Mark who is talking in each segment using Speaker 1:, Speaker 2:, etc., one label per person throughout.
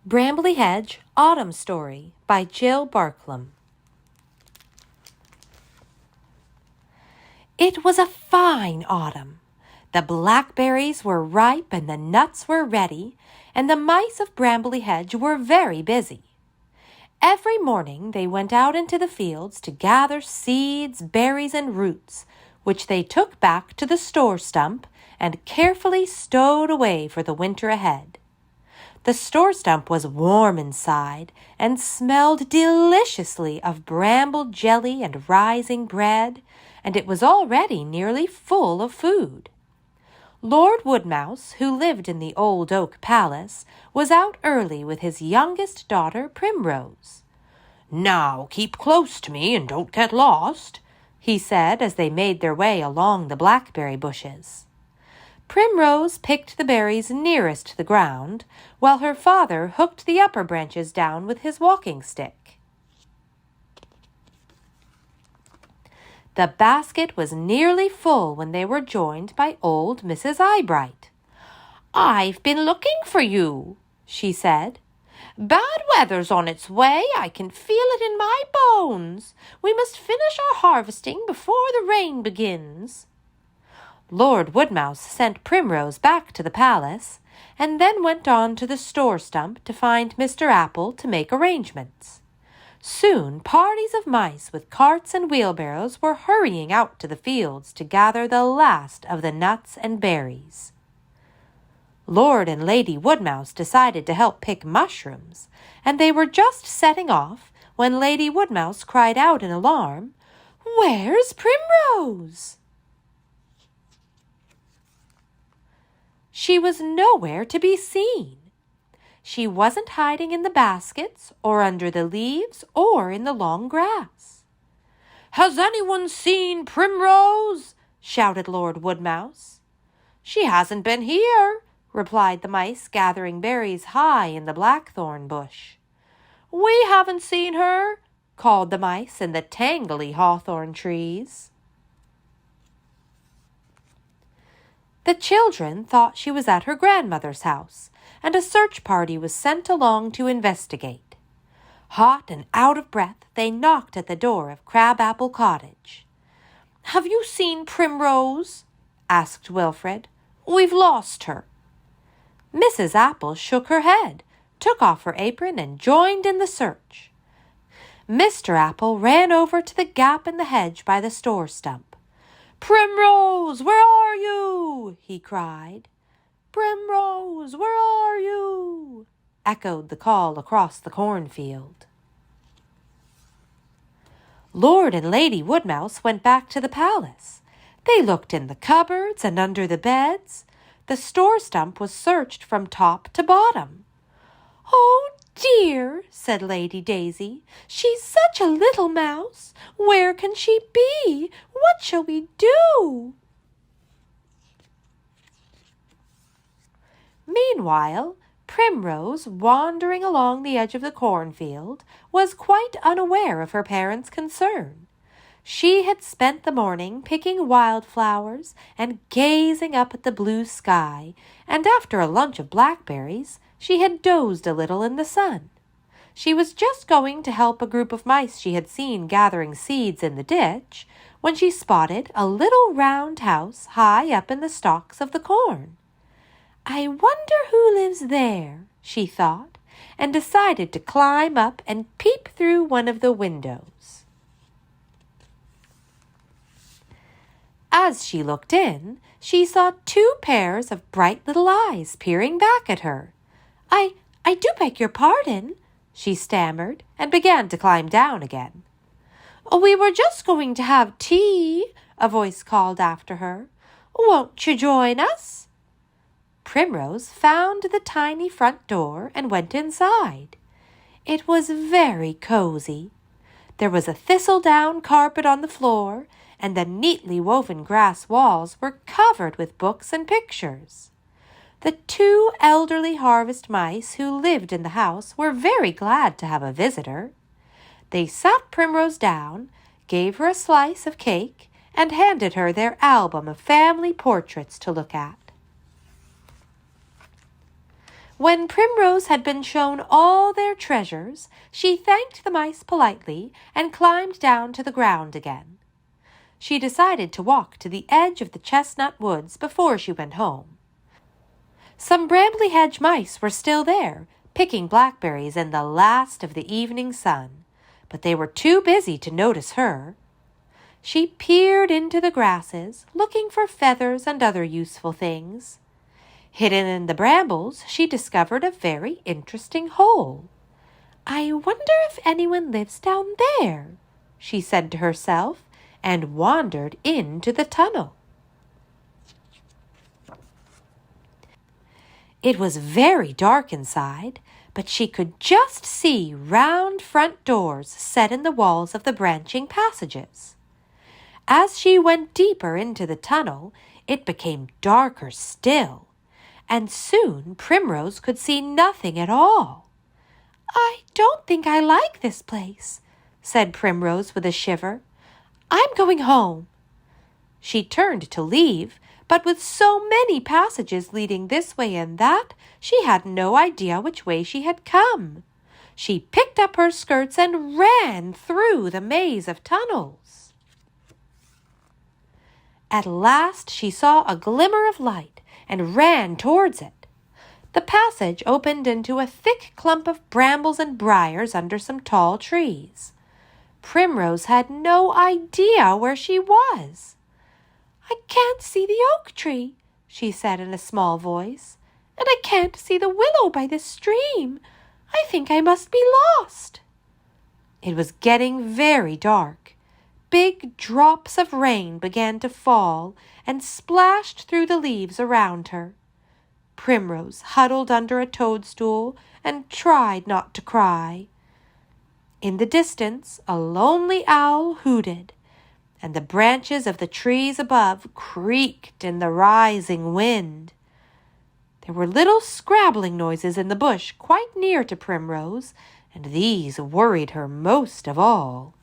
Speaker 1: Brambly Hedge, Autumn Story by Jill Barklem. It was a fine autumn. The blackberries were ripe and the nuts were ready, and the mice of Brambly Hedge were very busy. Every morning they went out into the fields to gather seeds, berries, and roots, which they took back to the store stump and carefully stowed away for the winter ahead. The store stump was warm inside and smelled deliciously of bramble jelly and rising bread, and it was already nearly full of food. Lord Woodmouse, who lived in the old oak palace, was out early with his youngest daughter, Primrose. "Now keep close to me and don't get lost," he said as they made their way along the blackberry bushes. Primrose picked the berries nearest the ground, while her father hooked the upper branches down with his walking stick. The basket was nearly full when they were joined by old Mrs. Eyebright. "I've been looking for you," she said. "Bad weather's on its way. I can feel it in my bones. We must finish our harvesting before the rain begins." Lord Woodmouse sent Primrose back to the palace, and then went on to the store stump to find Mr. Apple to make arrangements. Soon parties of mice with carts and wheelbarrows were hurrying out to the fields to gather the last of the nuts and berries. Lord and Lady Woodmouse decided to help pick mushrooms, and they were just setting off when Lady Woodmouse cried out in alarm, "Where's Primrose?" She was nowhere to be seen. She wasn't hiding in the baskets, or under the leaves, or in the long grass. "Has anyone seen Primrose?" shouted Lord Woodmouse. "She hasn't been here," replied the mice gathering berries high in the blackthorn bush. "We haven't seen her," called the mice in the tangly hawthorn trees. The children thought she was at her grandmother's house, and a search party was sent along to investigate. Hot and out of breath, they knocked at the door of Crabapple Cottage. "Have you seen Primrose?" asked Wilfred. "We've lost her." Mrs. Apple shook her head, took off her apron, and joined in the search. Mr. Apple ran over to the gap in the hedge by the store stump. "Primrose, where are you?" he cried. "Primrose, where are you?" echoed the call across the cornfield. Lord and Lady Woodmouse went back to the palace. They looked in the cupboards and under the beds. The store stump was searched from top to bottom. "Oh dear," said Lady Daisy, "she's such a little mouse. Where can she be? What shall we do?" Meanwhile, Primrose, wandering along the edge of the cornfield, was quite unaware of her parents' concern. She had spent the morning picking wildflowers and gazing up at the blue sky, and after a lunch of blackberries, she had dozed a little in the sun. She was just going to help a group of mice she had seen gathering seeds in the ditch, when she spotted a little round house high up in the stalks of the corn. "I wonder who lives there," she thought, and decided to climb up and peep through one of the windows. As she looked in, she saw two pairs of bright little eyes peering back at her. I do beg your pardon," she stammered, and began to climb down again. "We were just going to have tea," a voice called after her. "Won't you join us?" Primrose found the tiny front door and went inside. It was very cozy. There was a thistledown carpet on the floor, and the neatly woven grass walls were covered with books and pictures. The two elderly harvest mice who lived in the house were very glad to have a visitor. They sat Primrose down, gave her a slice of cake, and handed her their album of family portraits to look at. When Primrose had been shown all their treasures, she thanked the mice politely and climbed down to the ground again. She decided to walk to the edge of the chestnut woods before she went home. Some Brambly Hedge mice were still there, picking blackberries in the last of the evening sun, but they were too busy to notice her. She peered into the grasses, looking for feathers and other useful things. Hidden in the brambles, she discovered a very interesting hole. "I wonder if anyone lives down there," she said to herself, and wandered into the tunnel. It was very dark inside, but she could just see round front doors set in the walls of the branching passages. As she went deeper into the tunnel, it became darker still, and soon Primrose could see nothing at all. "I don't think I like this place," said Primrose with a shiver. "I'm going home." She turned to leave, but with so many passages leading this way and that, she had no idea which way she had come. She picked up her skirts and ran through the maze of tunnels. At last she saw a glimmer of light and ran towards it. The passage opened into a thick clump of brambles and briars under some tall trees. Primrose had no idea where she was. "I can't see the oak tree," she said in a small voice, "and I can't see the willow by the stream. I think I must be lost." It was getting very dark. Big drops of rain began to fall and splashed through the leaves around her. Primrose huddled under a toadstool and tried not to cry. In the distance, a lonely owl hooted, and the branches of the trees above creaked in the rising wind. There were little scrabbling noises in the bush quite near to Primrose, and these worried her most of all.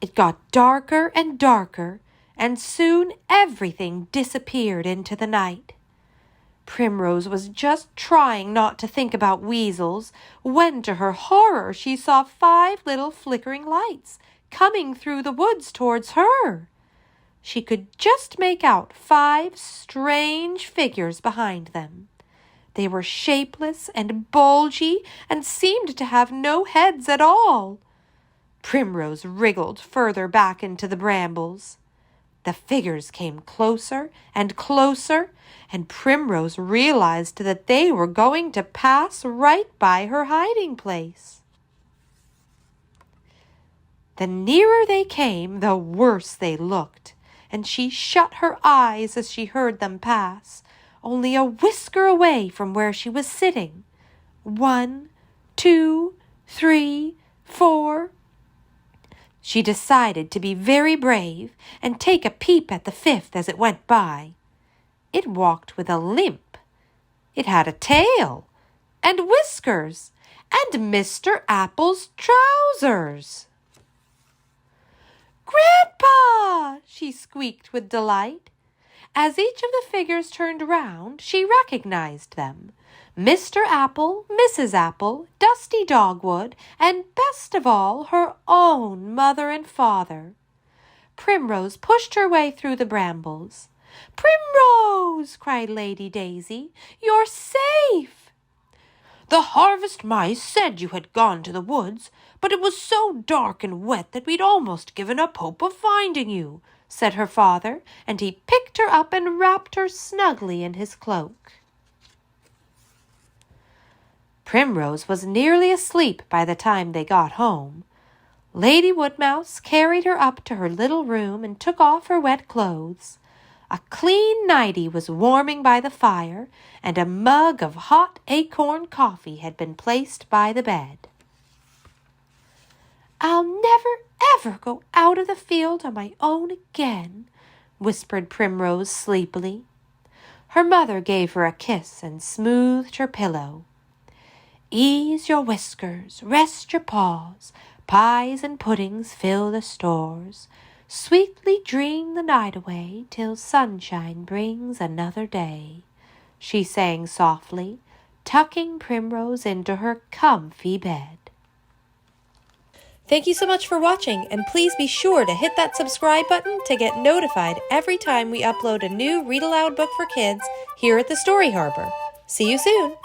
Speaker 1: It got darker and darker, and soon everything disappeared into the night. Primrose was just trying not to think about weasels when, to her horror, she saw 5 little flickering lights coming through the woods towards her. She could just make out 5 strange figures behind them. They were shapeless and bulgy and seemed to have no heads at all. Primrose wriggled further back into the brambles. The figures came closer and closer, and Primrose realized that they were going to pass right by her hiding place. The nearer they came, the worse they looked, and she shut her eyes as she heard them pass, only a whisker away from where she was sitting. 1, 2, 3, 4. She decided to be very brave and take a peep at the 5th as it went by. It walked with a limp. It had a tail and whiskers and Mr. Apple's trousers. "Grandpa!" she squeaked with delight. As each of the figures turned round, she recognized them. Mr. Apple, Mrs. Apple, Dusty Dogwood, and best of all, her own mother and father. Primrose pushed her way through the brambles. "Primrose!" cried Lady Daisy. "You're safe!" "The harvest mice said you had gone to the woods, but it was so dark and wet that we'd almost given up hope of finding you," said her father, and he picked her up and wrapped her snugly in his cloak. Primrose was nearly asleep by the time they got home. Lady Woodmouse carried her up to her little room and took off her wet clothes. A clean nightie was warming by the fire, and a mug of hot acorn coffee had been placed by the bed. "I'll never, ever go out of the field on my own again," whispered Primrose sleepily. Her mother gave her a kiss and smoothed her pillow. "Ease your whiskers, rest your paws, pies and puddings fill the stores. Sweetly dream the night away till sunshine brings another day," she sang softly, tucking Primrose into her comfy bed. Thank you so much for watching, and please be sure to hit that subscribe button to get notified every time we upload a new Read Aloud book for kids here at the Story Harbor. See you soon!